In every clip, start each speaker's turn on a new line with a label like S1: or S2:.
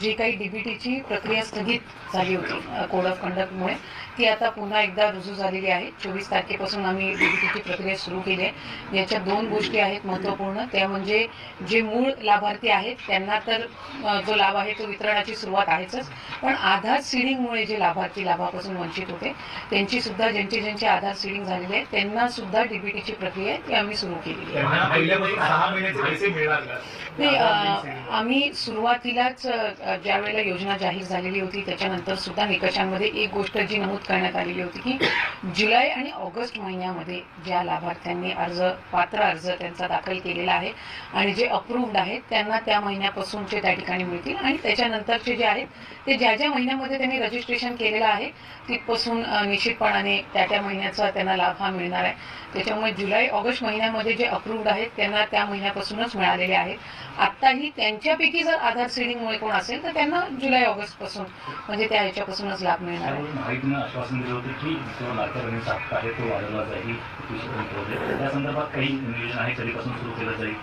S1: जी काही डीबीटीची प्रक्रिया स्थगित झाली होती कोड ऑफ कंडक्टमुळे, ती आता पुन्हा एकदा रुजू झालेली आहे. 24 तारखेपासून आम्ही डीबीटीची प्रक्रिया सुरू केली आहे. याच्या दोन गोष्टी आहेत महत्त्वपूर्ण. त्या म्हणजे जे मूळ लाभार्थी आहेत त्यांना तर जो लाभ आहे तो वितरणाची सुरुवात आहेच, पण आधार सीडिंगमुळे जे लाभार्थी लाभापासून वंचित होते त्यांची सुद्धा ज्यांचे आधार सीडिंग झालेले आहे त्यांना सुद्धा डीबीटीची प्रक्रिया ती आम्ही सुरू केलेली आहे. आम्ही सुरुवातीलाच ज्या वेळेला योजना जाहीर झालेली होती त्याच्यानंतर सुद्धा निकषांमध्ये एक गोष्ट जी नमूद करण्यात आलेली होती की जुलै आणि ऑगस्ट महिन्यामध्ये ज्या लाभार्थ्यांनी पात्र अर्ज त्यांचा दाखल केलेला आहे आणि जे अप्रूव्ड आहेत त्यांना त्या महिन्यापासूनचे त्या ठिकाणी मिळतील आणि त्याच्यानंतरचे जे आहेत ते ज्या महिन्यामध्ये त्यांनी रजिस्ट्रेशन केलेलं आहे तिथपासून निश्चितपणाने त्या महिन्याचा त्यांना लाभ हा मिळणार आहे. त्याच्यामुळे जुलै ऑगस्ट महिन्यामध्ये जे अप्रूव्ड आहेत त्यांना त्या महिन्यापासूनच मिळालेले आहेत. आत्ताही त्यांच्यापैकी जर आधार सीडिंगमुळे कोण असेल तर त्यांना जुलै ऑगस्ट पासून म्हणजे त्या ह्याच्यापासूनच लाभ मिळणार आहे.
S2: माहितीनं आश्वासन दिलं होतं की जो लाडक्या बहिणीचा हप्ता आहे तो वाढवला जाईल, त्या संदर्भात काही नियोजन आहे, कधीपासून सुरू केलं जाईल?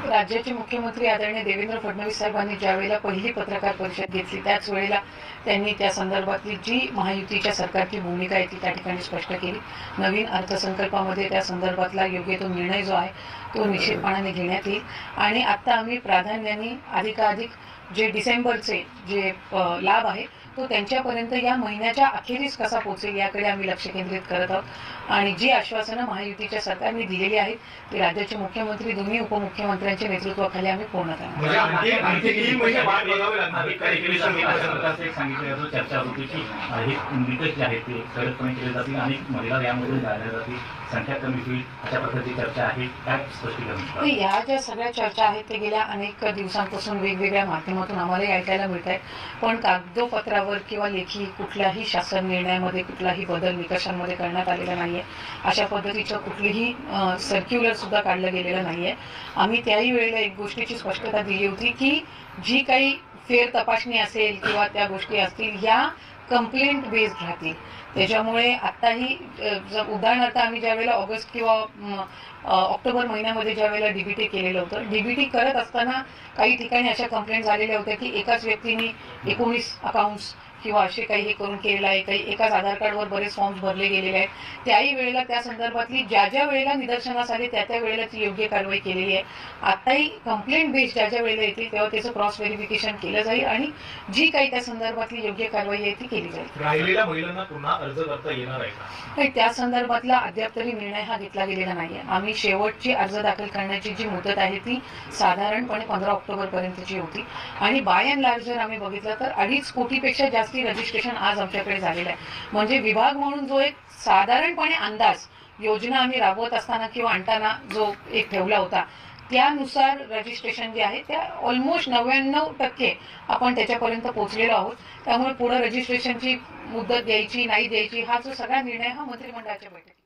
S1: राज्याचे मुख्यमंत्री आदरणीय देवेंद्र फडणवीस साहेबांनी ज्या वेळेला पहिली पत्रकार परिषद घेतली त्याच वेळेला त्यांनी त्या संदर्भातली जी महायुतीच्या सरकारची भूमिका आहे ती त्या ठिकाणी स्पष्ट केली. नवीन अर्थसंकल्पामध्ये त्या संदर्भातला योग्य तो निर्णय जो आहे तो निश्चितपणाने घेण्यात येईल आणि आत्ता आम्ही प्राधान्याने अधिकाधिक जे डिसेंबरचे जे लाभ आहे तो त्यांच्यापर्यंत या महिन्याच्या अखेरीस कसा पोहोचेल याकडे आम्ही लक्ष केंद्रित करत आहोत आणि जी आश्वासनं महायुतीच्या सरकारने दिलेली आहेत ती राज्याचे मुख्यमंत्री दोन्ही उपमुख्यमंत्र्यांच्या नेतृत्वाखाली आम्ही पूर्ण करणार.
S2: चर्चा होती की हे निकष जे आहेत ते कडकपणे केले जातील आणि महिला यामधून जाळल्या जातील, संख्या कमी होईल, अशा प्रकारची चर्चा आहे. काय स्पष्टीकरण?
S1: या ज्या सगळ्या चर्चा आहेत ते गेल्या अनेक दिवसांपासून वेगवेगळ्या माध्यमातून आम्हालाही ऐकायला मिळत आहेत, पण कागदोपत्रावर किंवा लेखी कुठल्याही शासन निर्णयामध्ये कुठलाही बदल निकषांमध्ये करण्यात आलेला नाही आहे. अशा पद्धतीचं कुठलीही सर्क्युलर सुद्धा काढलं गेलेलं नाही आहे. आम्ही त्याही वेळेला एक गोष्टीची स्पष्टता दिली होती की जी काही फेर तपासणी असेल किंवा त्या गोष्टी असतील ह्या कंप्लेंट बेस्ड राहतील. त्याच्यामुळे आत्ताही उदाहरणार्थ आम्ही ज्यावेळेला ऑगस्ट किंवा ऑक्टोबर महिन्यामध्ये ज्या वेळेला डीबीटी केलेलं होतं, डीबीटी करत असताना काही ठिकाणी अशा कंप्लेंट झालेल्या होत्या की एकाच व्यक्तीने 19 अकाउंट्स किंवा असे काही हे करून केलेलं आहे, काही एकाच आधार कार्डवर बरेच फॉर्म्स भरले गेलेले आहेत. त्याही वेळेला त्या संदर्भातली ज्या वेळेला निदर्शनास आली त्या वेळेला ती योग्य कारवाई केलेली आहे. आत्ताही कंप्लेंट बेस्ड ज्या वेळेला येतील तेव्हा त्याचं क्रॉस व्हेरिफिकेशन केलं जाईल आणि जी काही त्या संदर्भातली योग्य कारवाई आहे ती केली जाईल.
S3: राहिलेल्या महिलांना पुन्हा अर्ज करता येणार आहे का?
S1: नाही, त्या संदर्भातला अद्याप तरी निर्णय हा घेतला गेलेला नाहीये. आम्ही शेवटची अर्ज दाखल करण्याची जी मुदत आहे ती साधारणपणे 15 ऑक्टोबरपर्यंतची होती आणि बाय अँड लार्ज जर आम्ही बघितलं तर 2.5 कोटीपेक्षा जास्ती रजिस्ट्रेशन आज आमच्याकडे झालेलं आहे. म्हणजे विभाग म्हणून जो एक साधारणपणे अंदाज योजना आम्ही राबवत असताना किंवा आणताना जो एक ठेवला होता त्यानुसार रजिस्ट्रेशन जे आहे त्या ऑलमोस्ट 99% आपण त्याच्यापर्यंत पोहोचलेलो आहोत. त्यामुळे पुढे रजिस्ट्रेशनची मुदत द्यायची नाही द्यायची हा जो सगळा निर्णय हा मंत्रिमंडळाच्या बैठकीत